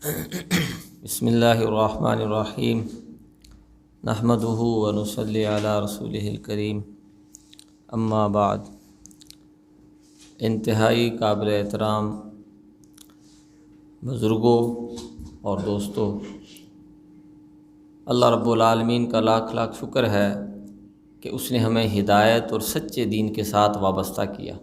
بسم اللہ الرحمن الرحیم نحمدہ ونصلی علی رسولہ الکریم اما بعد۔ انتہائی قابل احترام بزرگوں اور دوستوں، اللہ رب العالمین کا لاکھ لاکھ شکر ہے کہ اس نے ہمیں ہدایت اور سچے دین کے ساتھ وابستہ کیا۔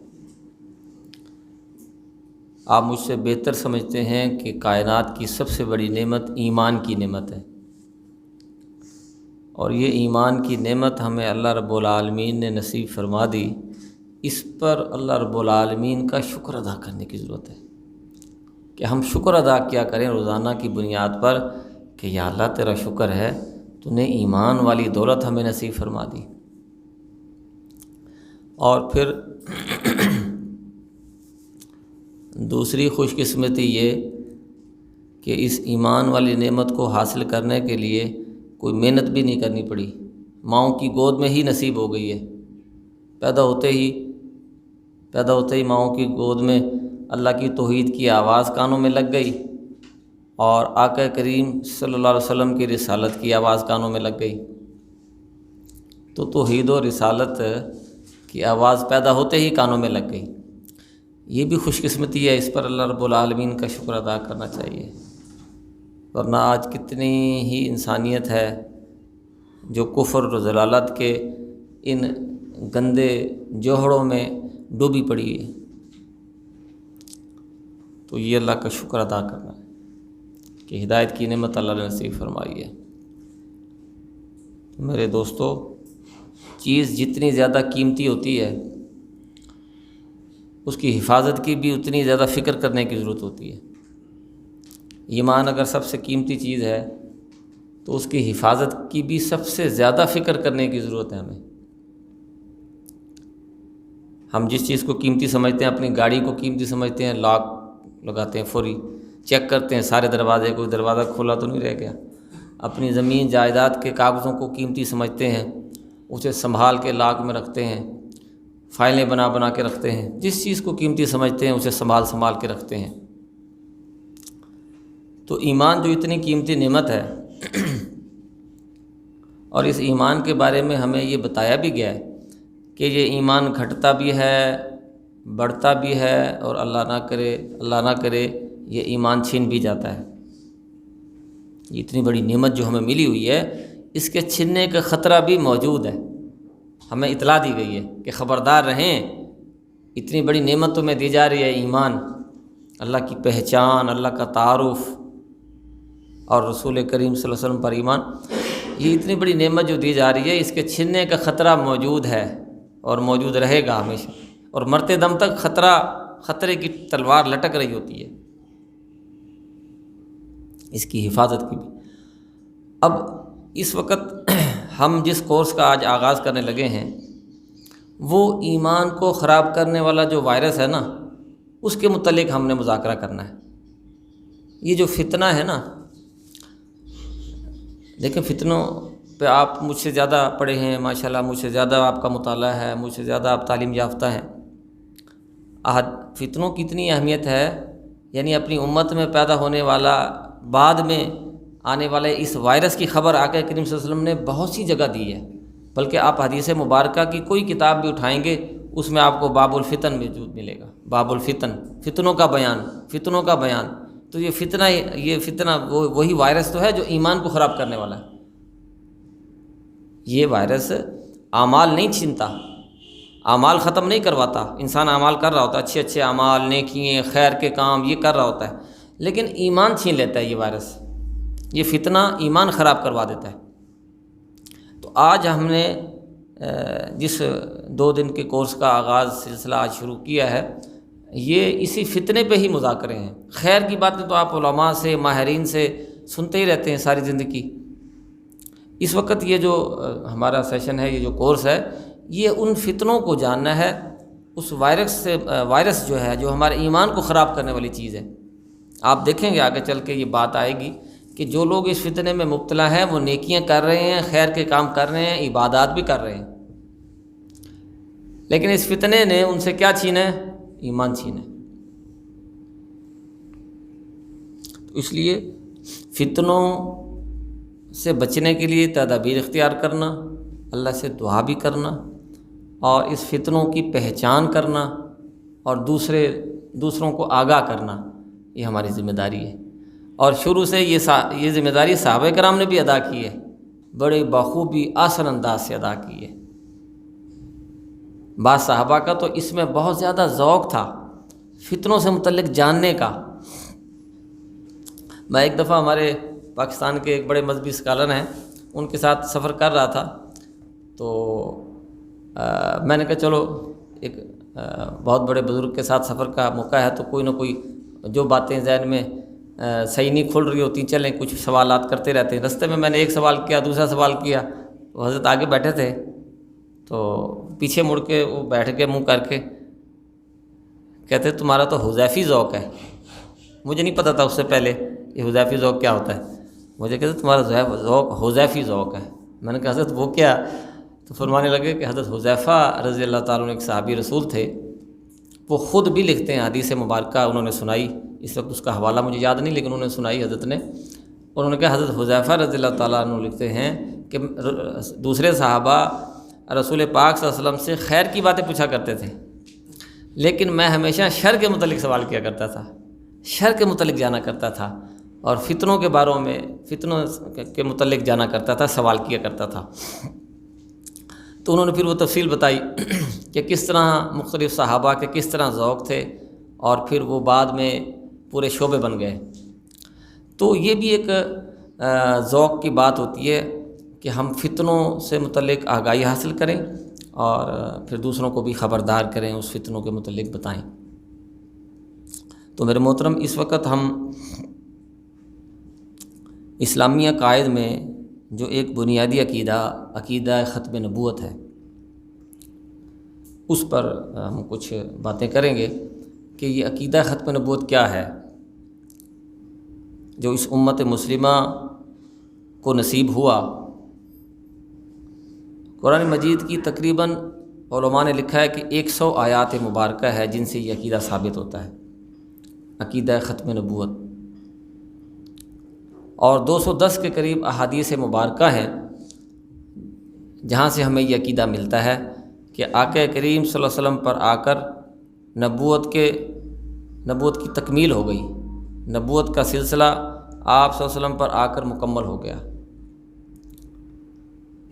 آپ مجھ سے بہتر سمجھتے ہیں کہ کائنات کی سب سے بڑی نعمت ایمان کی نعمت ہے، اور یہ ایمان کی نعمت ہمیں اللہ رب العالمین نے نصیب فرما دی۔ اس پر اللہ رب العالمین کا شکر ادا کرنے کی ضرورت ہے کہ ہم شکر ادا کیا کریں روزانہ کی بنیاد پر کہ یا اللہ تیرا شکر ہے، تو نے ایمان والی دولت ہمیں نصیب فرما دی۔ اور پھر دوسری خوش قسمتی یہ کہ اس ایمان والی نعمت کو حاصل کرنے کے لیے کوئی محنت بھی نہیں کرنی پڑی، ماؤں کی گود میں ہی نصیب ہو گئی ہے۔ پیدا ہوتے ہی ماؤں کی گود میں اللہ کی توحید کی آواز کانوں میں لگ گئی، اور آقا کریم صلی اللہ علیہ وسلم کی رسالت کی آواز کانوں میں لگ گئی۔ تو توحید و رسالت کی آواز پیدا ہوتے ہی کانوں میں لگ گئی۔ یہ بھی خوش قسمتی ہے، اس پر اللہ رب العالمین کا شکر ادا کرنا چاہیے۔ ورنہ آج کتنی ہی انسانیت ہے جو کفر و ضلالت کے ان گندے جوہڑوں میں ڈوبی پڑی ہے۔ تو یہ اللہ کا شکر ادا کرنا ہے کہ ہدایت کی نعمت اللہ نے نصیب فرمائی ہے۔ میرے دوستو، چیز جتنی زیادہ قیمتی ہوتی ہے اس کی حفاظت کی بھی اتنی زیادہ فکر کرنے کی ضرورت ہوتی ہے۔ ایمان اگر سب سے قیمتی چیز ہے تو اس کی حفاظت کی بھی سب سے زیادہ فکر کرنے کی ضرورت ہے ہمیں۔ ہم جس چیز کو قیمتی سمجھتے ہیں، اپنی گاڑی کو قیمتی سمجھتے ہیں، لاک لگاتے ہیں، فوری چیک کرتے ہیں سارے دروازے، کوئی دروازہ کھولا تو نہیں رہ گیا۔ اپنی زمین جائیداد کے کاغذوں کو قیمتی سمجھتے ہیں، اسے سنبھال کے لاک میں رکھتے ہیں، فائلیں بنا کے رکھتے ہیں۔ جس چیز کو قیمتی سمجھتے ہیں اسے سنبھال کے رکھتے ہیں۔ تو ایمان جو اتنی قیمتی نعمت ہے، اور اس ایمان کے بارے میں ہمیں یہ بتایا بھی گیا ہے کہ یہ ایمان گھٹتا بھی ہے، بڑھتا بھی ہے، اور اللہ نہ کرے یہ ایمان چھن بھی جاتا ہے۔ یہ اتنی بڑی نعمت جو ہمیں ملی ہوئی ہے، اس کے چھننے کا خطرہ بھی موجود ہے۔ ہمیں اطلاع دی گئی ہے کہ خبردار رہیں، اتنی بڑی نعمت تمہیں دی جا رہی ہے، ایمان، اللہ کی پہچان، اللہ کا تعارف اور رسول کریم صلی اللہ علیہ وسلم پر ایمان، یہ اتنی بڑی نعمت جو دی جا رہی ہے، اس کے چھننے کا خطرہ موجود ہے اور موجود رہے گا ہمیشہ، اور مرتے دم تک خطرے کی تلوار لٹک رہی ہوتی ہے اس کی حفاظت کی بھی۔ اب اس وقت ہم جس کورس کا آج آغاز کرنے لگے ہیں، وہ ایمان کو خراب کرنے والا جو وائرس ہے نا، اس کے متعلق ہم نے مذاکرہ کرنا ہے۔ یہ جو فتنہ ہے نا، دیکھیں فتنوں پہ آپ مجھ سے زیادہ پڑھے ہیں ماشاءاللہ، مجھ سے زیادہ آپ کا مطالعہ ہے، مجھ سے زیادہ آپ تعلیم یافتہ ہیں۔ فتنوں کی اتنی اہمیت ہے، یعنی اپنی امت میں پیدا ہونے والا، بعد میں آنے والے اس وائرس کی خبر آقا کریم صلی اللہ علیہ وسلم نے بہت سی جگہ دی ہے۔ بلکہ آپ حدیث مبارکہ کی کوئی کتاب بھی اٹھائیں گے، اس میں آپ کو باب الفتن موجود ملے گا۔ باب الفتن، فتنوں کا بیان۔ تو یہ فتنہ وہی وائرس تو ہے جو ایمان کو خراب کرنے والا ہے۔ یہ وائرس اعمال نہیں چھینتا، اعمال ختم نہیں کرواتا۔ انسان اعمال کر رہا ہوتا ہے، اچھے اعمال، نیکیاں، خیر کے کام، یہ کر رہا ہوتا ہے، لیکن ایمان چھین لیتا ہے یہ وائرس۔ یہ فتنہ ایمان خراب کروا دیتا ہے۔ تو آج ہم نے جس 2 دن کے کورس کا آغاز سلسلہ آج شروع کیا ہے، یہ اسی فتنے پہ ہی مذاکرے ہیں۔ خیر کی باتیں تو آپ علماء سے، ماہرین سے سنتے ہی رہتے ہیں ساری زندگی۔ اس وقت یہ جو ہمارا سیشن ہے، یہ جو کورس ہے، یہ ان فتنوں کو جاننا ہے، اس وائرس جو ہے جو ہمارے ایمان کو خراب کرنے والی چیز ہے۔ آپ دیکھیں گے آگے چل کے یہ بات آئے گی کہ جو لوگ اس فتنے میں مبتلا ہیں، وہ نیکیاں کر رہے ہیں، خیر کے کام کر رہے ہیں، عبادات بھی کر رہے ہیں، لیکن اس فتنے نے ان سے کیا چھینا ہے؟ ایمان چھینا ہے۔ تو اس لیے فتنوں سے بچنے کے لیے تدابیر اختیار کرنا، اللہ سے دعا بھی کرنا، اور اس فتنوں کی پہچان کرنا اور دوسروں کو آگاہ کرنا، یہ ہماری ذمہ داری ہے۔ اور شروع سے یہ ذمہ داری صحابہ کرام نے بھی ادا کی ہے، بڑے بخوبی آسان انداز سے ادا کی ہے۔ بعض صحابہ کا تو اس میں بہت زیادہ ذوق تھا فتنوں سے متعلق جاننے کا۔ میں ایک دفعہ ہمارے پاکستان کے ایک بڑے مذہبی اسکالر ہیں، ان کے ساتھ سفر کر رہا تھا، تو میں نے کہا چلو ایک بہت بڑے بزرگ کے ساتھ سفر کا موقع ہے تو کوئی نہ کوئی جو باتیں ذہن میں صحیح نہیں کھل رہی ہوتی چلیں، کچھ سوالات کرتے رہتے ہیں۔ رستے میں نے ایک سوال کیا، دوسرا سوال کیا، تو حضرت آگے بیٹھے تھے، تو پیچھے مڑ کے وہ بیٹھ کے منہ کر کے کہتے تمہارا تو حذیفی ذوق ہے۔ مجھے نہیں پتہ تھا اس سے پہلے یہ حذیفی ذوق کیا ہوتا ہے، مجھے کہتے تمہارا ذوق حذیفی ذوق ہے۔ میں نے کہا حضرت وہ کیا؟ تو فرمانے لگے کہ حضرت حذیفہ رضی اللہ تعالیٰ عنہ ایک صحابی رسول تھے، وہ خود بھی لکھتے ہیں، حدیث مبارکہ انہوں نے سنائی، اس وقت اس کا حوالہ مجھے یاد نہیں لیکن انہوں نے سنائی حضرت نے، انہوں نے کہا حضرت حذیفہ رضی اللہ تعالیٰ عنہ لکھتے ہیں کہ دوسرے صحابہ رسول پاک صلی اللہ علیہ وسلم سے خیر کی باتیں پوچھا کرتے تھے، لیکن میں ہمیشہ شر کے متعلق سوال کیا کرتا تھا، شر کے متعلق جانا کرتا تھا، اور فتنوں کے باروں میں فتنوں کے متعلق جانا کرتا تھا، سوال کیا کرتا تھا۔ تو انہوں نے پھر وہ تفصیل بتائی کہ کس طرح مختلف صحابہ کے کس طرح ذوق تھے، اور پھر وہ بعد میں پورے شعبے بن گئے۔ تو یہ بھی ایک ذوق کی بات ہوتی ہے کہ ہم فتنوں سے متعلق آگاہی حاصل کریں اور پھر دوسروں کو بھی خبردار کریں، اس فتنوں کے متعلق بتائیں۔ تو میرے محترم، اس وقت ہم اسلامی عقائد میں جو ایک بنیادی عقیدہ ختم نبوت ہے، اس پر ہم کچھ باتیں کریں گے کہ یہ عقیدہ ختم نبوت کیا ہے جو اس امت مسلمہ کو نصیب ہوا۔ قرآن مجید کی تقریباً علماء نے لکھا ہے کہ 100 آیات مبارکہ ہے جن سے یہ عقیدہ ثابت ہوتا ہے، عقیدہ ختم نبوت، اور 210 کے قریب احادیث مبارکہ ہیں جہاں سے ہمیں یہ عقیدہ ملتا ہے کہ آقا کریم صلی اللہ علیہ وسلم پر آ کر نبوت کی تکمیل ہو گئی، نبوت کا سلسلہ آپ صلی اللہ علیہ وسلم پر آ کر مکمل ہو گیا۔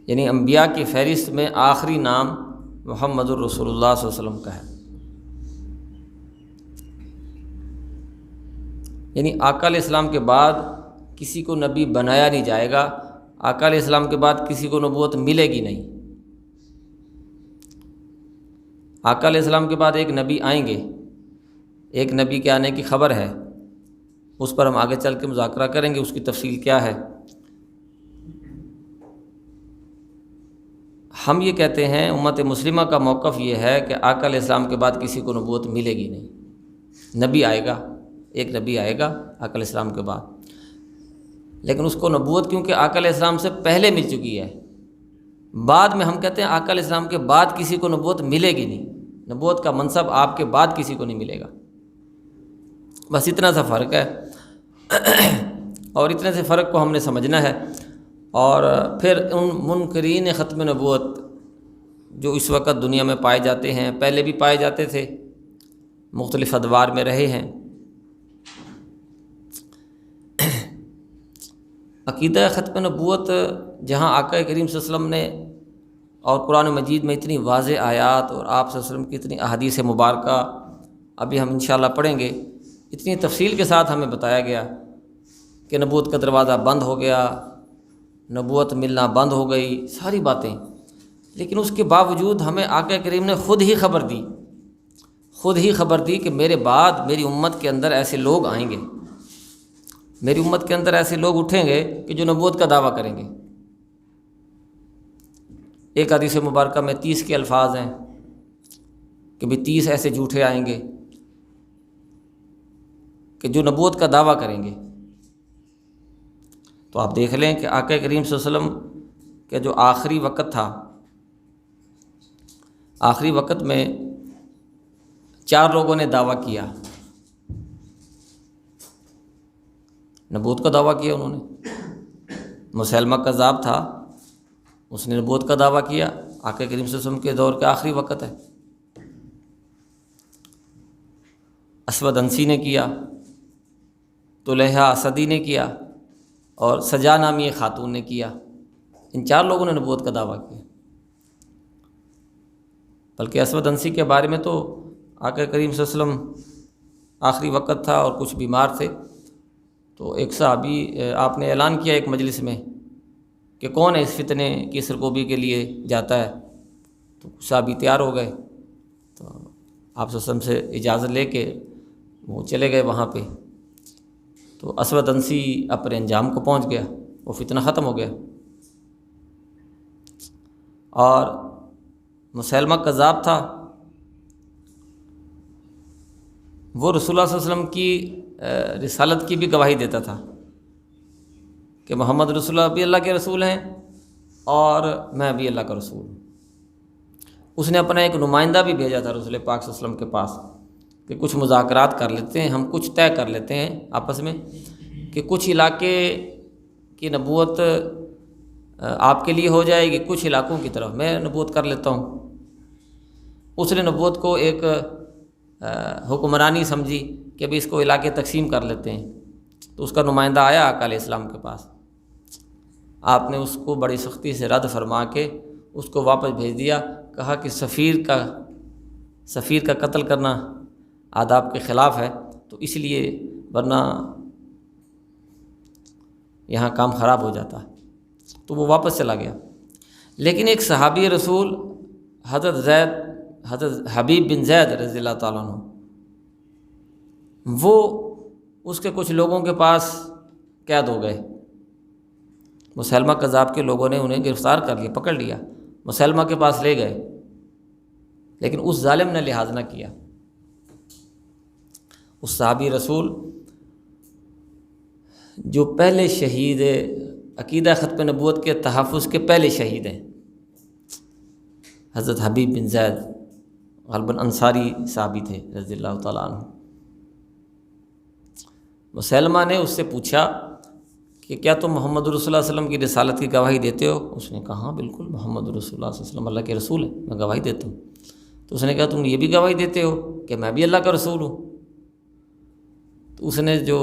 یعنی انبیاء کی فہرست میں آخری نام محمد الرسول اللہ صلی اللہ علیہ وسلم کا ہے۔ یعنی آقا علیہ السلام کے بعد کسی کو نبی بنایا نہیں جائے گا، آقا علیہ السلام کے بعد کسی کو نبوت ملے گی نہیں۔ آقا علیہ السلام کے بعد ایک نبی آئیں گے، ایک نبی کے آنے کی خبر ہے، اس پر ہم آگے چل کے مذاکرہ کریں گے، اس کی تفصیل کیا ہے۔ ہم یہ کہتے ہیں، امت مسلمہ کا موقف یہ ہے کہ آقا علیہ السلام کے بعد کسی کو نبوت ملے گی نہیں۔ نبی آئے گا، ایک نبی آئے گا آقا علیہ السلام کے بعد، لیکن اس کو نبوت کیونکہ آقا علیہ السلام سے پہلے مل چکی ہے، بعد میں ہم کہتے ہیں آقا علیہ السلام کے بعد کسی کو نبوت ملے گی نہیں، نبوت کا منصب آپ کے بعد کسی کو نہیں ملے گا۔ بس اتنا سا فرق ہے، اور اتنے سے فرق کو ہم نے سمجھنا ہے۔ اور پھر ان منکرین ختم نبوت جو اس وقت دنیا میں پائے جاتے ہیں، پہلے بھی پائے جاتے تھے، مختلف ادوار میں رہے ہیں۔ عقیدہ ختم نبوت جہاں آقا کریم صلی اللہ علیہ وسلم نے اور قرآن مجید میں اتنی واضح آیات اور آپ صلی اللہ علیہ وسلم کی اتنی احادیث مبارکہ ابھی ہم انشاءاللہ پڑھیں گے، اتنی تفصیل کے ساتھ ہمیں بتایا گیا کہ نبوت کا دروازہ بند ہو گیا، نبوت ملنا بند ہو گئی، ساری باتیں، لیکن اس کے باوجود ہمیں آقا کریم نے خود ہی خبر دی کہ میرے بعد میری امت کے اندر ایسے لوگ آئیں گے، میری امت کے اندر ایسے لوگ اٹھیں گے کہ جو نبوت کا دعویٰ کریں گے۔ ایک حدیث مبارکہ میں 30 کے الفاظ ہیں کہ بھی 30 ایسے جھوٹے آئیں گے کہ جو نبوت کا دعویٰ کریں گے۔ تو آپ دیکھ لیں کہ آقا کریم صلی اللہ علیہ وسلم کے جو آخری وقت تھا، آخری وقت میں 4 لوگوں نے دعویٰ کیا، نبوت کا دعویٰ کیا انہوں نے۔ مسیلمہ کذاب تھا، اس نے نبوت کا دعویٰ کیا، آقا کریم صلی اللہ علیہ وسلم کے دور کا آخری وقت ہے۔ اسود انسی نے کیا، طلحہ اسدی نے کیا، اور سجا نامی ایک خاتون نے کیا۔ ان 4 لوگوں نے نبوت کا دعویٰ کیا۔ بلکہ اسود انسی کے بارے میں تو آقا کریم صلی اللہ علیہ وسلم آخری وقت تھا اور کچھ بیمار تھے، تو ایک صحابی آپ نے اعلان کیا ایک مجلس میں کہ کون ہے اس فتنے کی سرکوبی کے لیے جاتا ہے، تو صحابی تیار ہو گئے، تو آپ صلی اللہ علیہ وسلم سے اجازت لے کے وہ چلے گئے وہاں پہ۔ تو اسود انسی اپنے انجام کو پہنچ گیا، وہ فتنہ ختم ہو گیا۔ اور مسیلمہ کذاب تھا، وہ رسول اللہ صلی اللہ علیہ وسلم کی رسالت کی بھی گواہی دیتا تھا کہ محمد رسول اللہ بھی اللہ کے رسول ہیں اور میں بھی اللہ کا رسول ہوں۔ اس نے اپنا ایک نمائندہ بھی بھیجا تھا رسول پاک صلی اللہ علیہ وسلم کے پاس کہ کچھ مذاکرات کر لیتے ہیں، ہم کچھ طے کر لیتے ہیں آپس میں کہ کچھ علاقے کی نبوت آپ کے لیے ہو جائے گی، کچھ علاقوں کی طرف میں نبوت کر لیتا ہوں۔ اس نے نبوت کو ایک حکمرانی سمجھی کہ ابھی اس کو علاقے تقسیم کر لیتے ہیں، تو اس کا نمائندہ آیا آقا علیہ السلام کے پاس، آپ نے اس کو بڑی سختی سے رد فرما کے اس کو واپس بھیج دیا، کہا کہ سفیر کا قتل کرنا آداب کے خلاف ہے، تو اس لیے ورنہ یہاں کام خراب ہو جاتا ہے، تو وہ واپس چلا گیا۔ لیکن ایک صحابی رسول حضرت حبیب بن زید رضی اللہ تعالیٰ عنہ، وہ اس کے کچھ لوگوں کے پاس قید ہو گئے۔ مسیلمہ کذاب کے لوگوں نے انہیں گرفتار کر لیا، پکڑ لیا، مسیلمہ کے پاس لے گئے، لیکن اس ظالم نے لحاظ نہ کیا۔ اس صحابی رسول جو پہلے شہید عقیدہ ختم نبوت کے تحفظ کے پہلے شہید ہیں، حضرت حبیب بن زید غالباً انصاری صحابی تھے رضی اللہ تعالیٰ عنہ۔ مسیلمہ نے اس سے پوچھا کہ کیا تم محمد رسول اللہ صلی اللہ علیہ وسلم کی رسالت کی گواہی دیتے ہو؟ اس نے کہا ہاں بالکل، محمد رسول اللہ صلی اللہ علیہ وسلم اللہ کے رسول ہیں، میں گواہی دیتا ہوں۔ تو اس نے کہا تم یہ بھی گواہی دیتے ہو کہ میں بھی اللہ کا رسول ہوں؟ تو اس نے جو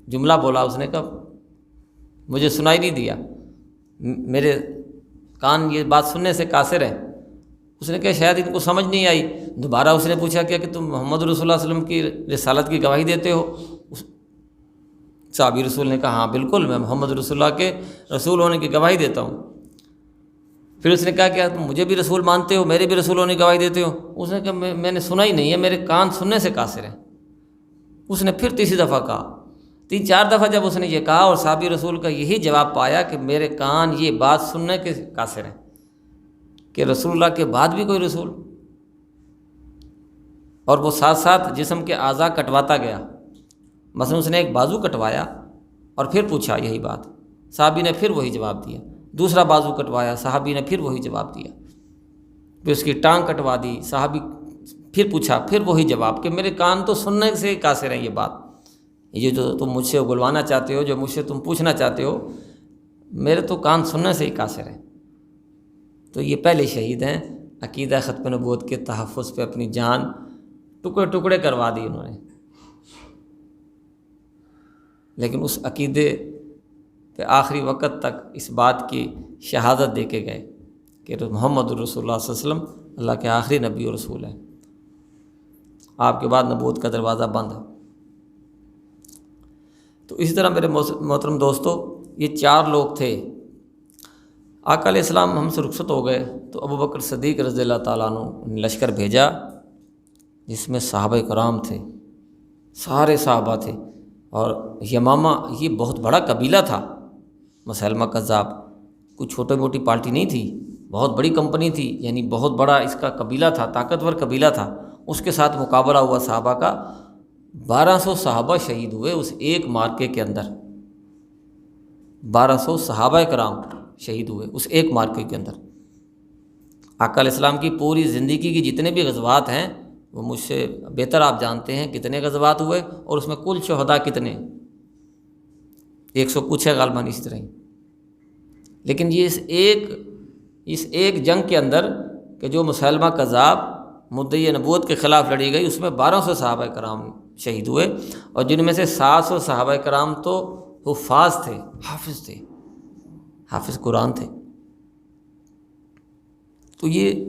جملہ بولا، اس نے کہا مجھے سنائی نہیں دیا، میرے کان یہ بات سننے سے قاصر ہیں۔ اس نے کہا شاید ان کو سمجھ نہیں آئی۔ دوبارہ اس نے پوچھا کیا کہ تم محمد رسول اللہ صلی اللہ علیہ وسلم کی رسالت کی گواہی دیتے ہو؟ صحابی رسول نے کہا ہاں بالکل، میں محمد رسول اللہ کے رسول ہونے کی گواہی دیتا ہوں۔ پھر اس نے کہا کیا تم مجھے بھی رسول مانتے ہو، میرے بھی رسول ہونے کی گواہی دیتے ہو؟ اس نے کہا میں نے سنا ہی نہیں ہے، میرے کان سننے سے قاصر ہیں۔ اس نے پھر تیسری دفعہ کہا، 3-4 دفعہ جب اس نے یہ کہا اور صحابی رسول کا یہی جواب پایا کہ میرے کان یہ بات سننے کے قاصر ہیں کہ رسول اللہ کے بعد بھی کوئی رسول، اور وہ ساتھ ساتھ جسم کے اعضاء کٹواتا گیا۔ مثلا اس نے ایک بازو کٹوایا اور پھر پوچھا یہی بات، صحابی نے پھر وہی جواب دیا۔ دوسرا بازو کٹوایا، صحابی نے پھر وہی جواب دیا۔ پھر اس کی ٹانگ کٹوا دی، صحابی پھر پوچھا، پھر وہی جواب کہ میرے کان تو سننے سے قاصر ہیں۔ یہ بات، یہ جو تم مجھ سے اگلوانا چاہتے ہو، جو مجھ سے تم پوچھنا چاہتے ہو، میرے تو کان سننے سے ہی قاصر ہیں۔ تو یہ پہلے شہید ہیں، عقیدہ ختم نبوت کے تحفظ پہ اپنی جان ٹکڑے ٹکڑے کروا دی انہوں نے، لیکن اس عقیدے پہ آخری وقت تک اس بات کی شہادت دے کے گئے کہ محمد رسول اللہ صلی اللہ علیہ وسلم اللہ کے آخری نبی و رسول ہیں، آپ کے بعد نبوت کا دروازہ بند ہے۔ تو اسی طرح میرے محترم دوستو، یہ 4 لوگ تھے۔ آقا علیہ السلام ہم سے رخصت ہو گئے تو ابو بکر صدیق رضی اللہ تعالیٰ عنہ نے لشکر بھیجا جس میں صحابہ کرام تھے، سارے صحابہ تھے، اور یمامہ یہ بہت بڑا قبیلہ تھا۔ مسیلمہ کذاب کوئی چھوٹی موٹی پارٹی نہیں تھی، بہت بڑی کمپنی تھی، یعنی بہت بڑا اس کا قبیلہ تھا، طاقتور قبیلہ تھا۔ اس کے ساتھ مقابلہ ہوا صحابہ کا، 1200 صحابہ شہید ہوئے اس ایک مارکے کے اندر، 1200 صحابہ کرام شہید ہوئے اس ایک مارکے کے اندر۔ آقا علیہ السلام کی پوری زندگی کی جتنے بھی غزوات ہیں وہ مجھ سے بہتر آپ جانتے ہیں کتنے غزوات ہوئے اور اس میں کل شہداء کتنے۔ 100 کچھ ہے غالباً اسی طرح ہی. لیکن یہ اس ایک جنگ کے اندر کہ جو مسلمہ کذاب مدعی نبوت کے خلاف لڑی گئی، اس میں 1200 صحابہ کرام شہید ہوئے، اور جن میں سے 700 صحابہ کرام تو حفاظ تھے، حافظ قرآن تھے. تو یہ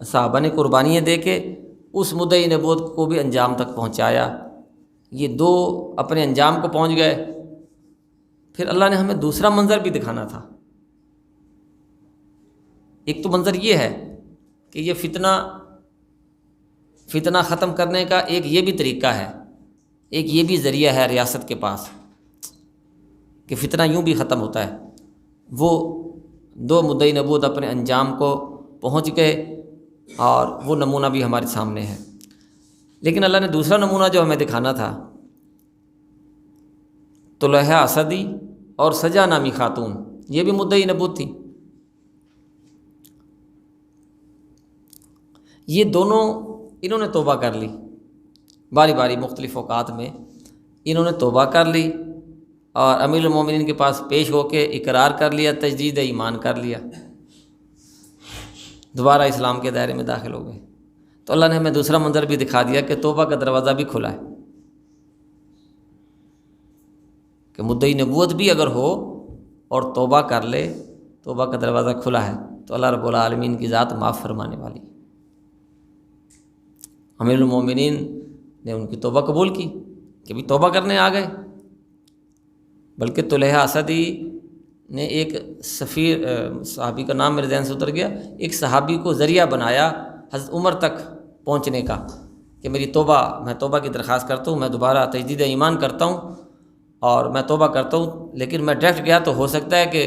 صحابہ نے قربانیاں دے کے اس مدعی نبوت کو بھی انجام تک پہنچایا. یہ دو اپنے انجام کو پہنچ گئے. پھر اللہ نے ہمیں دوسرا منظر بھی دکھانا تھا. ایک تو منظر یہ ہے کہ یہ فتنہ ختم کرنے کا ایک یہ بھی طریقہ ہے، ایک یہ بھی ذریعہ ہے ریاست کے پاس کہ فتنہ یوں بھی ختم ہوتا ہے. وہ دو مدعی نبوت اپنے انجام کو پہنچ گئے اور وہ نمونہ بھی ہمارے سامنے ہے. لیکن اللہ نے دوسرا نمونہ جو ہمیں دکھانا تھا، طلحہ اسدی اور سجا نامی خاتون، یہ بھی مدعی نبوت تھی. یہ دونوں انہوں نے توبہ کر لی، باری باری مختلف اوقات میں انہوں نے توبہ کر لی اور امیر المومنین کے پاس پیش ہو کے اقرار کر لیا، تجدید ایمان کر لیا، دوبارہ اسلام کے دائرے میں داخل ہو گئے. تو اللہ نے ہمیں دوسرا منظر بھی دکھا دیا کہ توبہ کا دروازہ بھی کھلا ہے، کہ مدعی نبوت بھی اگر ہو اور توبہ کر لے، توبہ کا دروازہ کھلا ہے. تو اللہ رب العالمین کی ذات معاف فرمانے والی. امیر المومنین نے ان کی توبہ قبول کی کہ بھی توبہ کرنے آ گئے. بلکہ طلحہ اسدی نے ایک صحابی کا نام میرے ذہن سے اتر گیا، ایک صحابی کو ذریعہ بنایا حضرت عمر تک پہنچنے کا کہ میں توبہ کی درخواست کرتا ہوں، میں دوبارہ تجدید ایمان کرتا ہوں اور میں توبہ کرتا ہوں. لیکن میں ڈائریکٹ گیا تو ہو سکتا ہے کہ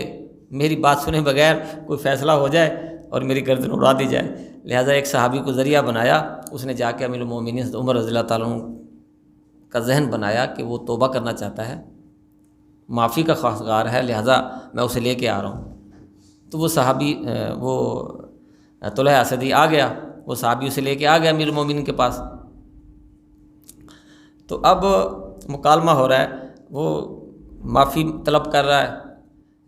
میری بات سنے بغیر کوئی فیصلہ ہو جائے اور میری گردن اڑا دی جائے. لہٰذا ایک صحابی کو ذریعہ بنایا، اس نے جا کے امیر المومنین حضرت عمر رضی اللہ تعالیٰ عنہ کا ذہن بنایا کہ وہ توبہ کرنا چاہتا ہے، معافی کا خواستگار ہے، لہٰذا میں اسے لے کے آ رہا ہوں. تو وہ صحابی وہ طلحہ اسدی آ گیا، وہ صحابی اسے لے کے آ گیا امیر المومنین کے پاس. تو اب مکالمہ ہو رہا ہے، وہ معافی طلب کر رہا ہے،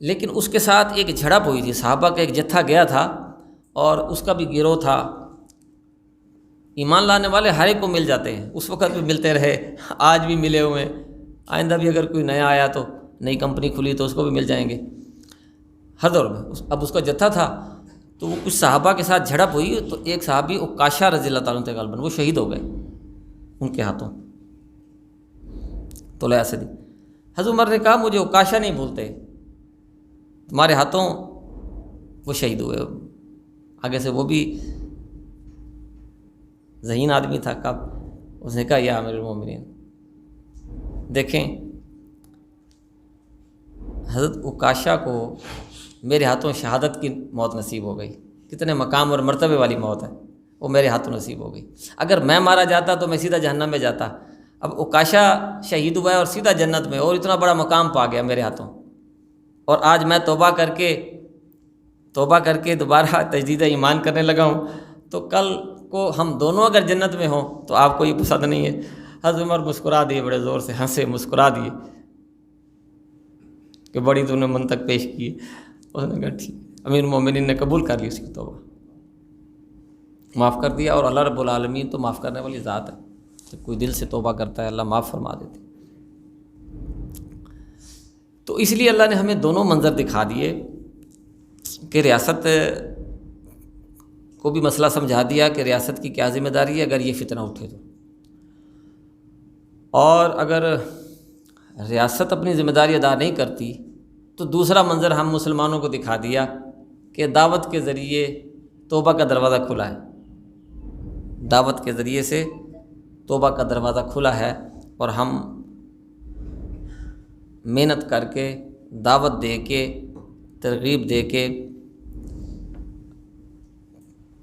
لیکن اس کے ساتھ ایک جھڑپ ہوئی تھی. صحابہ کا ایک جتھا گیا تھا اور اس کا بھی گروہ تھا. ایمان لانے والے ہر ایک کو مل جاتے ہیں، اس وقت بھی ملتے رہے، آج بھی ملے ہوئے ہیں، آئندہ بھی اگر کوئی نیا آیا تو نئی کمپنی کھلی تو اس کو بھی مل جائیں گے ہر دور میں. اب اس کا جتھا تھا تو وہ کچھ صحابہ کے ساتھ جھڑپ ہوئی. تو ایک صحابی عکاشہ رضی اللہ تعالیٰ عنہ غالباً وہ شہید ہو گئے ان کے ہاتھوں، طلحہ اسدی. حضرت عمر نے کہا مجھے عکاشہ نہیں بھولتے، تمہارے ہاتھوں وہ شہید ہوئے. آگے سے وہ بھی ذہین آدمی تھا. کب اس نے کہا یا امیر المومنین دیکھیں، حضرت عکاشہ کو میرے ہاتھوں شہادت کی موت نصیب ہو گئی. کتنے مقام اور مرتبے والی موت ہے، وہ میرے ہاتھوں نصیب ہو گئی. اگر میں مارا جاتا تو میں سیدھا جہنم میں جاتا. اب عکاشہ شہید ہوا ہے اور سیدھا جنت میں، اور اتنا بڑا مقام پا گیا میرے ہاتھوں. اور آج میں توبہ کر کے دوبارہ تجدید ایمان کرنے لگا ہوں، تو کل کو ہم دونوں اگر جنت میں ہوں تو آپ کو یہ پسند نہیں ہے. حضرت عمر مسکرا دیے، بڑے زور سے ہنسے، مسکرا دیے کہ بڑی تو نے منطق پیش کی. اس نے کہا ٹھیک. امیر المومنین نے قبول کر لی اس کی توبہ، معاف کر دیا. اور اللہ رب العالمین تو معاف کرنے والی ذات ہے، جب کوئی دل سے توبہ کرتا ہے اللہ معاف فرما دیتے. تو اس لیے اللہ نے ہمیں دونوں منظر دکھا دیے کہ ریاست کو بھی مسئلہ سمجھا دیا کہ ریاست کی کیا ذمہ داری ہے اگر یہ فتنہ اٹھے تو، اور اگر ریاست اپنی ذمہ داری ادا نہیں کرتی تو دوسرا منظر ہم مسلمانوں کو دکھا دیا کہ دعوت کے ذریعے توبہ کا دروازہ کھلا ہے. دعوت کے ذریعے سے توبہ کا دروازہ کھلا ہے، اور ہم محنت کر کے، دعوت دے کے، ترغیب دے کے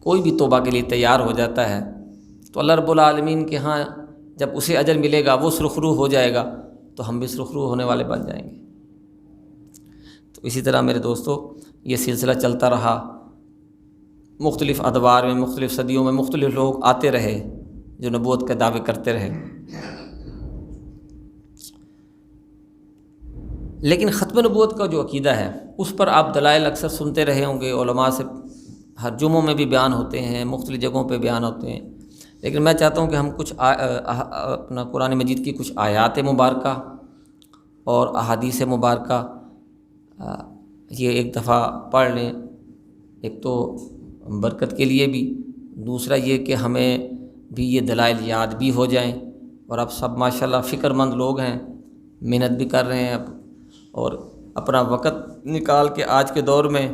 کوئی بھی توبہ کے لیے تیار ہو جاتا ہے تو اللہ رب العالمین کے ہاں جب اسے اجر ملے گا، وہ سرخرو ہو جائے گا، تو ہم بھی سرخرو ہونے والے بن جائیں گے. تو اسی طرح میرے دوستو یہ سلسلہ چلتا رہا. مختلف ادوار میں، مختلف صدیوں میں مختلف لوگ آتے رہے جو نبوت کے دعوے کرتے رہے. لیکن ختم نبوت کا جو عقیدہ ہے اس پر آپ دلائل اکثر سنتے رہے ہوں گے، علماء سے ہر جمعوں میں بھی بیان ہوتے ہیں، مختلف جگہوں پہ بیان ہوتے ہیں، لیکن میں چاہتا ہوں کہ ہم کچھ اپنا قرآن مجید کی کچھ آیات مبارکہ اور احادیث مبارکہ یہ ایک دفعہ پڑھ لیں، ایک تو برکت کے لیے بھی، دوسرا یہ کہ ہمیں بھی یہ دلائل یاد بھی ہو جائیں، اور آپ سب ماشاءاللہ فکر مند لوگ ہیں، محنت بھی کر رہے ہیں اور اپنا وقت نکال کے آج کے دور میں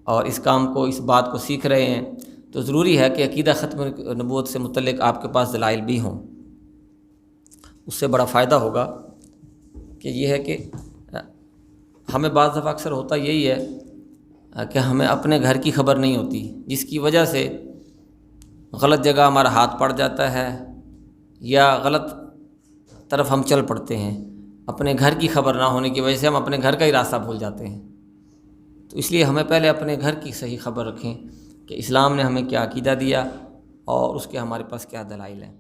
اور اس کام کو، اس بات کو سیکھ رہے ہیں، تو ضروری ہے کہ عقیدہ ختم نبوت سے متعلق آپ کے پاس دلائل بھی ہوں۔ اس سے بڑا فائدہ ہوگا کہ یہ ہے کہ ہمیں بعض دفعہ اکثر ہوتا یہی ہے کہ ہمیں اپنے گھر کی خبر نہیں ہوتی، جس کی وجہ سے غلط جگہ ہمارا ہاتھ پڑ جاتا ہے یا غلط طرف ہم چل پڑتے ہیں۔ اپنے گھر کی خبر نہ ہونے کی وجہ سے ہم اپنے گھر کا ہی راستہ بھول جاتے ہیں، تو اس لیے ہمیں پہلے اپنے گھر کی صحیح خبر رکھیں کہ اسلام نے ہمیں کیا عقیدہ دیا اور اس کے ہمارے پاس کیا دلائل ہیں۔